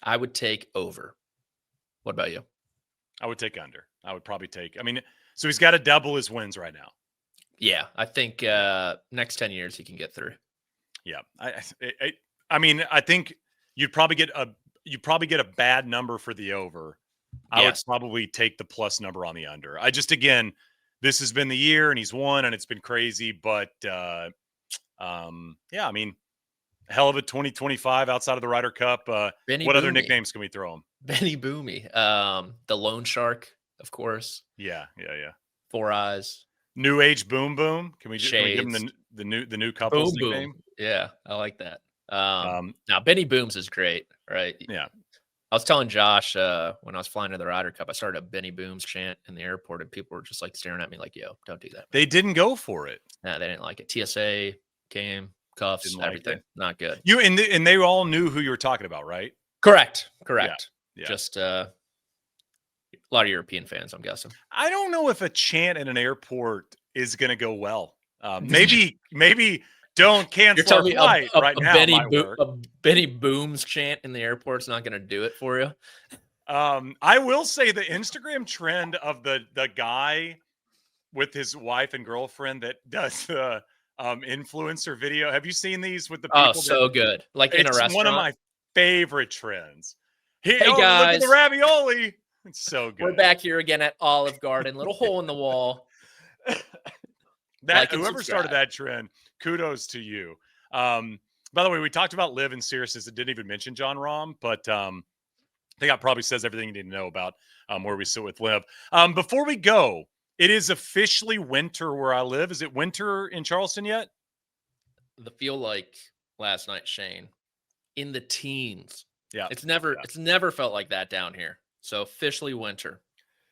I would take over. What about you? I would take under. I would probably take, so he's got to double his wins right now. Yeah, I think next 10 years he can get through. Yeah. I think you'd probably get a bad number for the over. I would probably take the plus number on the under. Again, this has been the year and he's won and it's been crazy, but hell of a 2025 outside of the Ryder Cup. What Boomy. Other nicknames can we throw him? Benny Boomy. The Loan Shark, of course. Yeah. 4 Eyes. New Age Boom Boom. Can we give him the new couple's Boom nickname? Boom. Yeah, I like that. Now Benny Booms is great, right? Yeah. I was telling Josh when I was flying to the Ryder Cup, I started a Benny Booms chant in the airport, and people were just like staring at me like, "Yo, don't do that." They didn't go for it. Nah, they didn't like it. TSA came, cuffs, everything. Not good. And they all knew who you were talking about, right? Correct. Yeah. Just a lot of European fans, I'm guessing. I don't know if a chant in an airport is going to go well. Maybe don't cancel our flight right now. A Benny Booms chant in the airport's not going to do it for you. I will say the Instagram trend of the guy with his wife and girlfriend that does the influencer video. Have you seen these with the people? Oh, so good. Like in a restaurant. It's one of my favorite trends. Hey guys, look at the ravioli. It's so good. We're back here again at Olive Garden. Little hole in the wall. Whoever started that trend, kudos to you. By the way, we talked about LIV and seriousness. It didn't even mention John Rahm, but I think that probably says everything you need to know about where we sit with LIV. Before we go, it is officially winter where I live. Is it winter in Charleston yet? The feel like last night, Shane, in the teens. Yeah, it's never felt like that down here. So officially winter.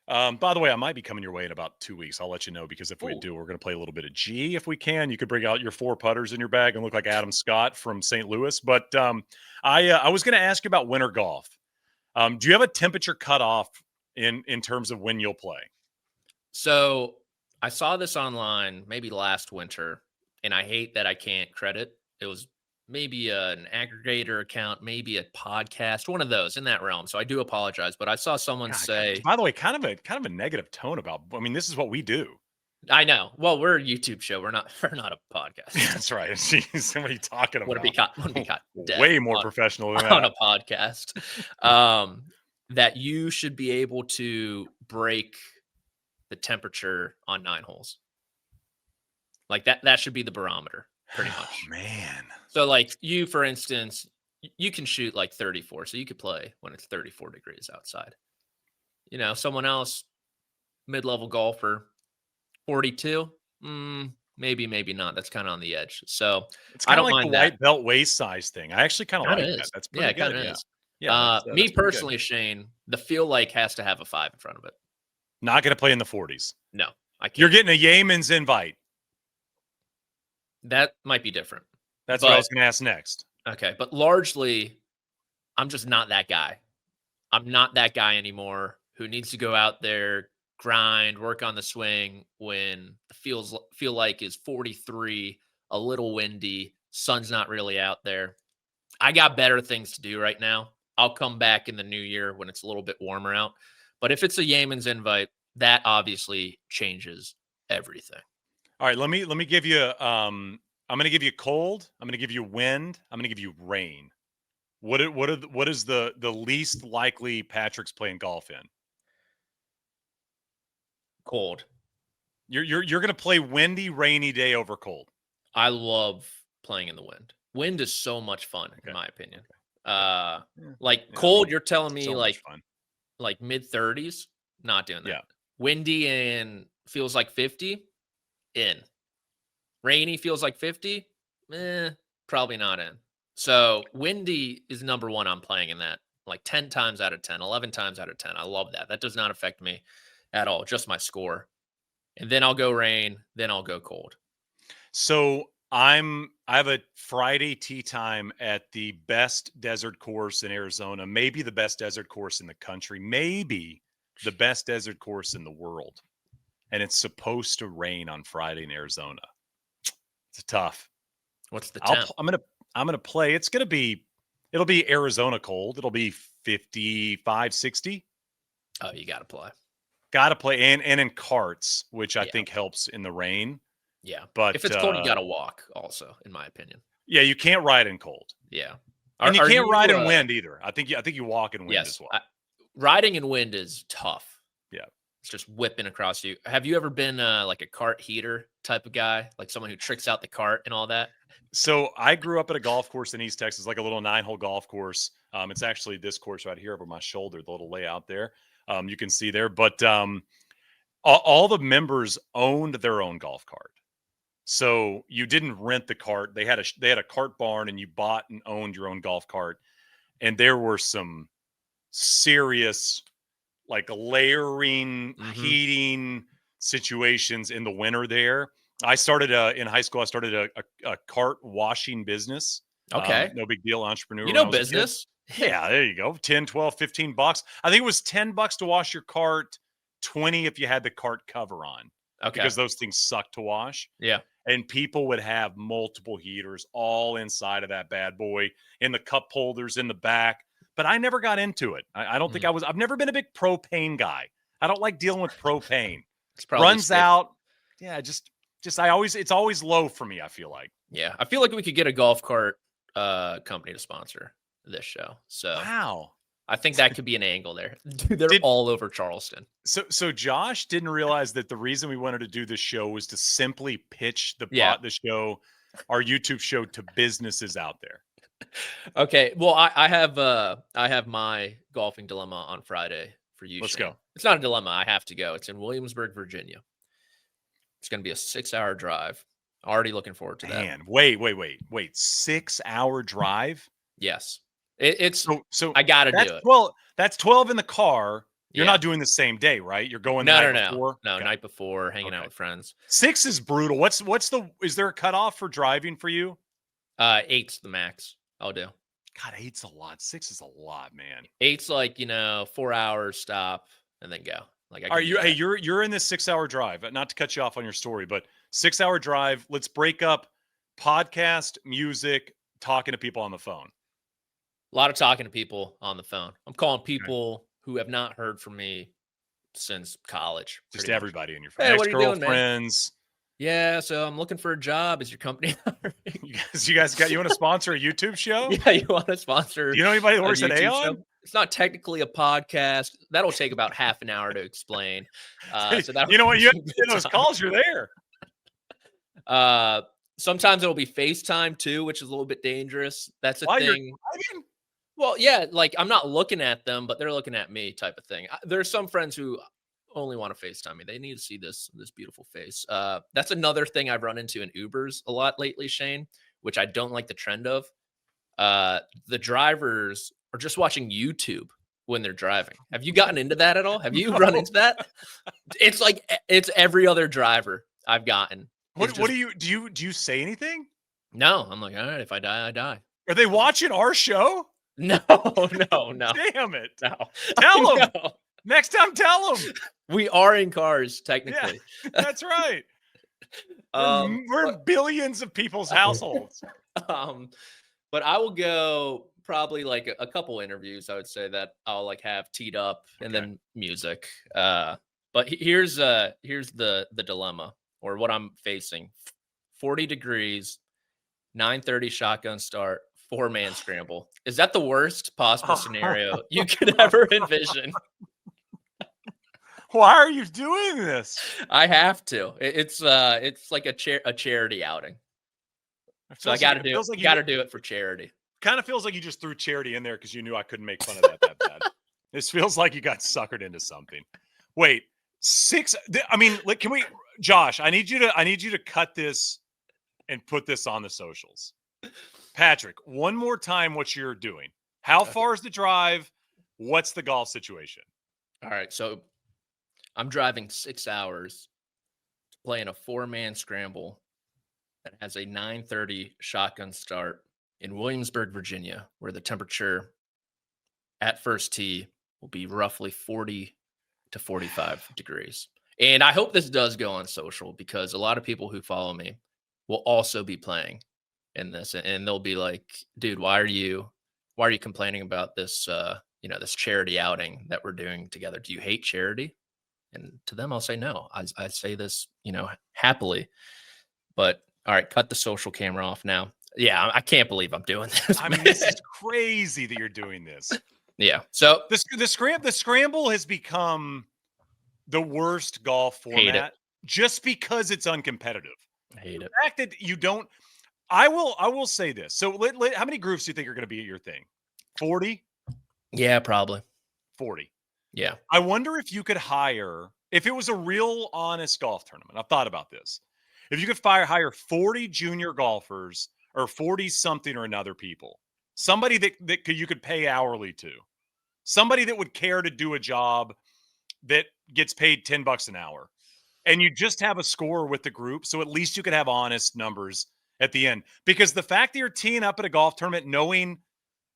By the way, I might be coming your way in about 2 weeks. I'll let you know, because if we do, we're going to play a little bit of G if we can. You could bring out your 4 putters in your bag and look like Adam Scott from St. Louis. But I was going to ask you about winter golf. Do you have a temperature cutoff in terms of when you'll play? So I saw this online maybe last winter, and I hate that I can't credit. It was maybe an aggregator account, maybe a podcast, one of those in that realm. So I do apologize, but I saw someone say, by the way, kind of a negative tone about, this is what we do. I know. Well, we're a YouTube show. We're not a podcast. That's right. Somebody talking about want to be caught way more professional than that on a podcast. That you should be able to break the temperature on 9 holes. Like that should be the barometer. Pretty much. Oh, man. So like you, for instance, you can shoot like 34. So you could play when it's 34 degrees outside. Someone else, mid-level golfer, 42, maybe not. That's kind of on the edge. So it's kind of like the white belt waist size thing. I actually kind of like that. That's pretty good. Kind of is. Yeah. Me personally, Shane, the feel like has to have a 5 in front of it. Not going to play in the 40s. No, I can't. You're getting a Yemen's invite. That might be different. That's what I was going to ask next. Okay. But largely, I'm just not that guy. I'm not that guy anymore who needs to go out there, grind, work on the swing when the feel like is 43, a little windy, sun's not really out there. I got better things to do right now. I'll come back in the new year when it's a little bit warmer out. But if it's a Yemen's invite, that obviously changes everything. All right, let me give you I'm going to give you cold, I'm going to give you wind, I'm going to give you rain. What is the least likely Patrick's playing golf in? Cold. You're going to play windy, rainy day over cold. I love playing in the wind. Wind is so much fun, in my opinion. Cold, you're telling me like mid-30s, not doing that. Yeah. Windy and feels like 50, in. Rainy feels like 50, probably not in. So windy is number 1 I'm playing in that, like 10 times out of 10, 11 times out of 10. I love that. That does not affect me at all, just my score. And then I'll go rain, then I'll go cold. So I have a Friday tee time at the best desert course in Arizona, maybe the best desert course in the country, maybe the best desert course in the world. And it's supposed to rain on Friday in Arizona. It's tough. What's the temp? I'm gonna play. It'll be Arizona cold. It'll be 55, 60. Oh, you got to play. Got to play and in carts, which I think helps in the rain. Yeah, but if it's cold, you got to walk. Also, in my opinion. Yeah, you can't ride in cold. Yeah, and you can't ride in wind either. I think you walk in wind as well. Riding in wind is tough. Yeah, it's just whipping across you. Have you ever been like a cart heater type of guy, like someone who tricks out the cart and all that? So I grew up at a golf course in East Texas, like a little 9-hole golf course. It's actually this course right here over my shoulder, the little layout there. You can see there, but all the members owned their own golf cart. So you didn't rent the cart. They had a cart barn, and you bought and owned your own golf cart. And there were some serious, like, layering, heating situations in the winter there. I started in high school. I started a cart washing business. Okay. No big deal. Entrepreneur. You know business. Yeah, there you go. 10, 12, $15. I think it was $10 to wash your cart, 20 if you had the cart cover on. Okay. Because those things suck to wash. Yeah. And people would have multiple heaters all inside of that bad boy, in the cup holders in the back. But I never got into it. I don't think I've never been a big propane guy. I don't like dealing with propane. It's probably runs out. Yeah, it's always low for me, I feel like. Yeah. I feel like we could get a golf cart company to sponsor this show. So wow. I think that could be an angle there. Dude, they're all over Charleston. So Josh didn't realize that the reason we wanted to do this show was to simply pitch the show, our YouTube show, to businesses out there. Okay. Well, I have my golfing dilemma on Friday for you. Let's Shane. go. It's not a dilemma. I have to go. It's in Williamsburg, Virginia. It's going to be a 6-hour drive. Already looking forward to that. Man, wait. 6-hour drive? Yes. It's so I got to do it. Well, that's 12 in the car. You're not doing the same day, right? You're going the night before? No, night before, hanging out with friends. 6 is brutal. Is there a cutoff for driving for you? 8's the max I'll do. God, 8's a lot. 6 is a lot, man. 8's like, 4 hours stop and then go. Like, you're in this 6-hour drive. Not to cut you off on your story, but 6-hour drive. Let's break up podcast, music, talking to people on the phone. A lot of talking to people on the phone. I'm calling people who have not heard from me since college. Just everybody in your phone. Hey, what are you doing, man? Ex-girlfriends. Yeah, so I'm looking for a job. Is your company you want to sponsor a YouTube show? Yeah, you want to sponsor. Do you know anybody that works at Aon? Show? It's not technically a podcast. That'll take about half an hour to explain. So that you know what? You have to get those calls. You're there. Sometimes it'll be FaceTime too, which is a little bit dangerous. That's a thing. Well, yeah, like I'm not looking at them, but they're looking at me, type of thing. There's some friends who only want to FaceTime me. They need to see this beautiful face. That's another thing I've run into in Ubers a lot lately, Shane, which I don't like the trend of. The drivers are just watching YouTube when they're driving. Have you gotten into that at all? Have you run into that? It's like it's every other driver I've gotten. What do you say anything? No, I'm like, all right, if I die, I die. Are they watching our show? No. Damn it. No. Tell them. No. Next time, tell them. We are in cars, technically. Yeah, that's right. We're in billions of people's households. But I will go probably like a couple interviews, I would say, that I'll like have teed up and then music. But here's the dilemma, or what I'm facing. 40 degrees, 9:30 shotgun start, 4-man scramble. Is that the worst possible scenario you could ever envision? Why are you doing this? I have to. It's like a charity outing. So I got to do it for charity. Kind of feels like you just threw charity in there because you knew I couldn't make fun of that bad. This feels like you got suckered into something. Wait, 6. I mean, like, can we, Josh? I need you to cut this and put this on the socials. Patrick, one more time, what you're doing. How far is the drive? What's the golf situation? All right, so I'm driving 6 hours to play in a 4-man scramble that has a 9:30 shotgun start in Williamsburg, Virginia, where the temperature at first tee will be roughly 40 to 45 degrees. And I hope this does go on social, because a lot of people who follow me will also be playing in this, and they'll be like, dude, why are you complaining about this, this charity outing that we're doing together? Do you hate charity? And to them, I'll say, no, I say this, happily. But all right, cut the social camera off now. Yeah, I can't believe I'm doing this. I mean, this is crazy that you're doing this. Yeah. So the scramble has become the worst golf format just because it's uncompetitive. I hate it. The fact that you don't, I will say this. So how many groups do you think are going to be at your thing? 40? Yeah, probably 40. Yeah. I wonder if you could hire, if it was a real honest golf tournament. I've thought about this. If you could hire 40 junior golfers or 40 something or another people, somebody that you could pay hourly to, somebody that would care to do a job that gets paid $10 an hour, and you just have a score with the group. So at least you could have honest numbers at the end, because the fact that you're teeing up at a golf tournament, knowing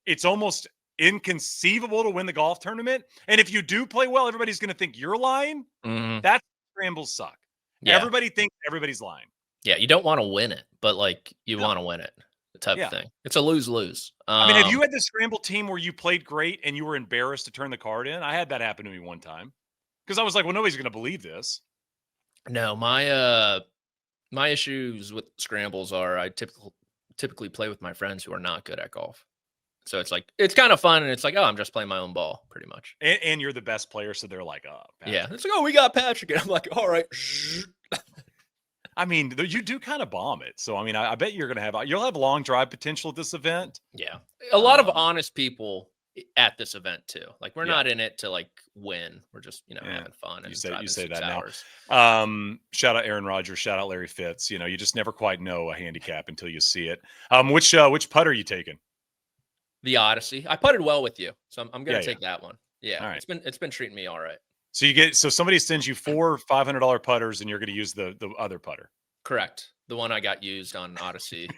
it's almost inconceivable to win the golf tournament, and if you do play well, everybody's going to think you're lying. Mm-hmm. That's scrambles suck. Yeah. Everybody thinks everybody's lying. Yeah, you don't want to win it, but you want to win it, the type of thing. It's a lose-lose. I mean, have you had the scramble team where you played great and you were embarrassed to turn the card in? I had that happen to me one time, because I was like, well, nobody's going to believe this. No, my issues with scrambles are I typically play with my friends who are not good at golf. So it's kind of fun, and it's like, oh, I'm just playing my own ball, pretty much. And you're the best player, so they're like, oh, Patrick. Yeah. It's like, oh, we got Patrick. And I'm like, all right. I mean, you do kind of bomb it. So, I mean, I bet you'll have long drive potential at this event. Yeah. A lot of honest people at this event too. Like, we're not in it to win. We're just, having fun. And you say that hours. Now. Shout out Aaron Rodgers. Shout out Larry Fitz. You just never quite know a handicap until you see it. Which putt are you taking? The Odyssey. I putted well with you, so I'm going to take that one. Yeah. All right. It's been treating me all right. So somebody sends you 4 $500 putters, and you're going to use the other putter. Correct. The one I got used on Odyssey,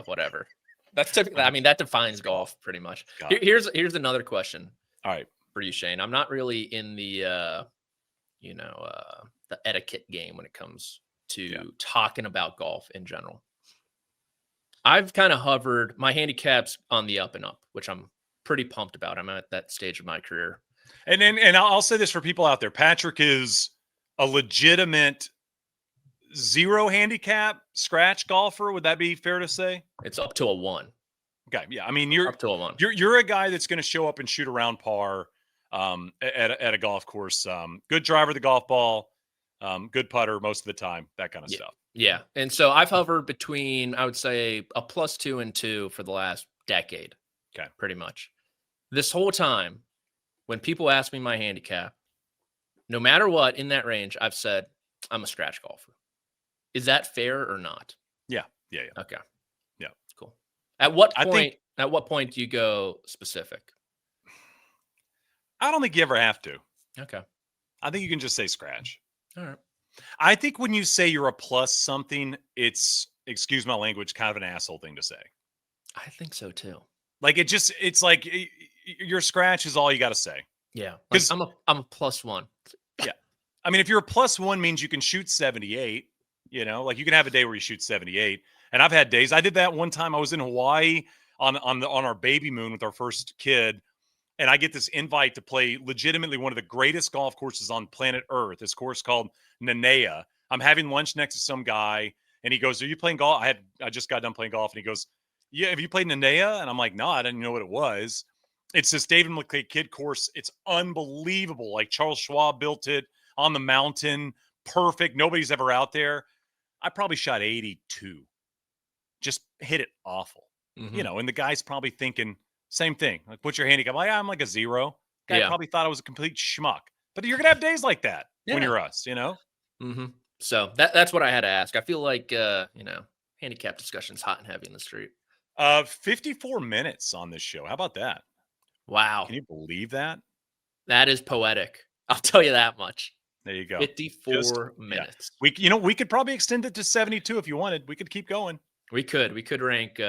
whatever. That's typically, I mean, that defines golf pretty much. Here's another question. All right. For you, Shane. I'm not really in the the etiquette game when it comes to talking about golf in general. I've kind of hovered, my handicap's on the up and up, which I'm pretty pumped about. I'm at that stage of my career. And I'll say this for people out there. Patrick is a legitimate 0 handicap scratch golfer. Would that be fair to say? It's up to a 1. Okay. Yeah. I mean, you're up to a 1. You're a guy that's going to show up and shoot around par at a golf course. Good driver of the golf ball, good putter most of the time, that kind of stuff. Yeah. And so I've hovered between, I would say, a +2 and 2 for the last decade. Okay. Pretty much. This whole time, when people ask me my handicap, no matter what in that range, I've said I'm a scratch golfer. Is that fair or not? Yeah. Okay. Yeah. Cool. At what point do you go specific? I don't think you ever have to. Okay. I think you can just say scratch. All right. I think when you say you're a plus something, it's, excuse my language, kind of an asshole thing to say. I think so too. Like it's like your scratch is all you got to say. Yeah. Like I'm a +1. Yeah. I mean, if you're a +1 means you can shoot 78, like you can have a day where you shoot 78. And I've had days. I did that one time. I was in Hawaii on our baby moon with our first kid. And I get this invite to play legitimately one of the greatest golf courses on planet Earth. This course called Nanea. I'm having lunch next to some guy, and he goes, "Are you playing golf?" I just got done playing golf, and he goes, "Yeah, have you played Nanea?" And I'm like, "No, I didn't know what it was." It's this David McClay kid course. It's unbelievable. Like Charles Schwab built it on the mountain, perfect. Nobody's ever out there. I probably shot 82. Just hit it awful, And the guy's probably thinking. Same thing. Like, what's your handicap? I'm like a 0. Guy probably thought I was a complete schmuck. But you're going to have days like that when you're us, Mm-hmm. So that's what I had to ask. I feel like, handicap discussion's hot and heavy in the street. 54 minutes on this show. How about that? Wow. Can you believe that? That is poetic. I'll tell you that much. There you go. 54 minutes. We could probably extend it to 72 if you wanted. We could keep going. We could rank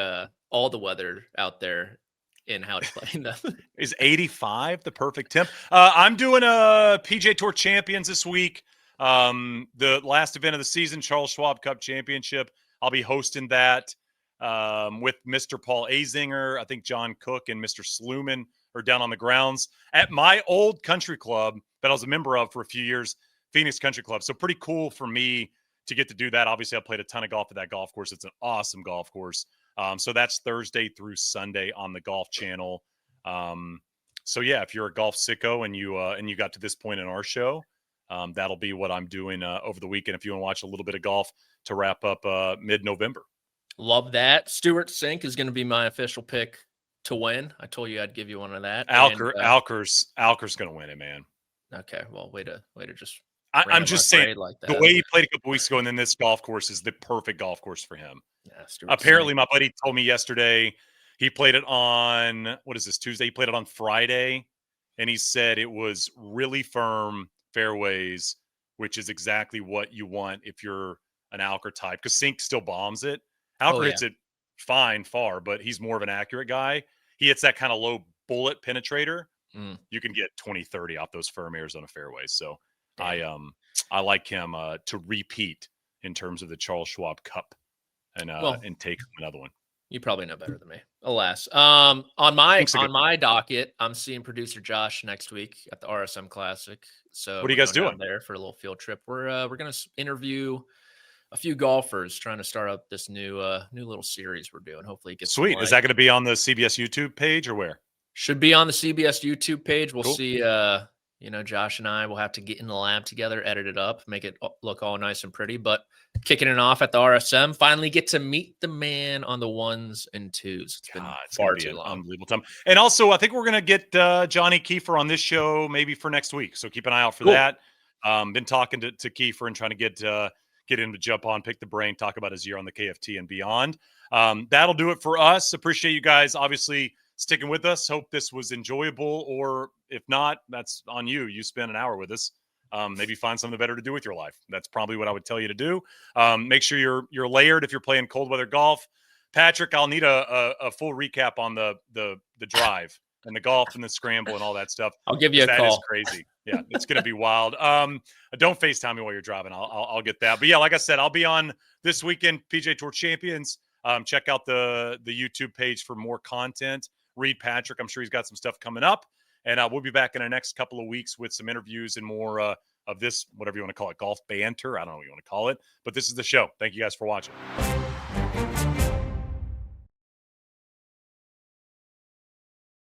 all the weather out there in how to play them. Is 85 the perfect temp? I'm doing a PGA Tour Champions this week. The last event of the season, Charles Schwab Cup Championship. I'll be hosting that with Mr. Paul Azinger. I think John Cook and Mr. Sluman are down on the grounds at my old country club that I was a member of for a few years, Phoenix Country Club. So pretty cool for me to get to do that. Obviously, I played a ton of golf at that golf course. It's an awesome golf course. So that's Thursday through Sunday on the Golf Channel. So yeah, if you're a golf sicko and you got to this point in our show, that'll be what I'm doing over the weekend. If you want to watch a little bit of golf to wrap up mid-November. Love that. Stuart Sink is going to be my official pick to win. I told you I'd give you one of that. Alker's going to win it, man. Okay, well, way to just. I'm just saying like the way he played a couple weeks ago, and then this golf course is the perfect golf course for him. Yeah, apparently, my buddy told me yesterday he played it on Tuesday. He played it on Friday, and he said it was really firm fairways, which is exactly what you want if you're an Alker type. Because Sink still bombs it. Alker hits it fine, far, but he's more of an accurate guy. He hits that kind of low bullet penetrator. You can get 20, 30 off those firm Arizona fairways. So I like him to repeat in terms of the Charles Schwab Cup and take another one. You probably know better than me. Alas. On my docket, I'm seeing producer Josh next week at the RSM Classic. So what are you guys doing there for a little field trip? We're going to interview a few golfers trying to start up this new little series we're doing. Hopefully it gets sweet. Is that going to be on the CBS YouTube page or where? Should be on the CBS YouTube page. We'll cool. see. Josh and I will have to get in the lab together, edit it up, make it look all nice and pretty. But kicking it off at the RSM, finally get to meet the man on the ones and twos. It's been far too long. Unbelievable time. And also, I think we're going to get Johnny Kiefer on this show maybe for next week. So keep an eye out for that. Been talking to Kiefer and trying to get him to jump on, pick the brain, talk about his year on the KFT and beyond. That'll do it for us. Appreciate you guys, obviously, sticking with us. Hope this was enjoyable, or if not, that's on you. You spent an hour with us. Maybe find something better to do with your life. That's probably what I would tell you to do. Make sure you're layered if you're playing cold weather golf. Patrick, I'll need a full recap on the drive and the golf and the scramble and all that stuff. I'll give you a call. That is crazy. Yeah, it's going to be wild. Don't FaceTime me while you're driving. I'll get that. But yeah, like I said, I'll be on this weekend, PGA Tour Champions. Check out the YouTube page for more content. Read Patrick. I'm sure he's got some stuff coming up. And we'll be back in the next couple of weeks with some interviews and more of this, whatever you want to call it, golf banter. I don't know what you want to call it. But this is the show. Thank you guys for watching.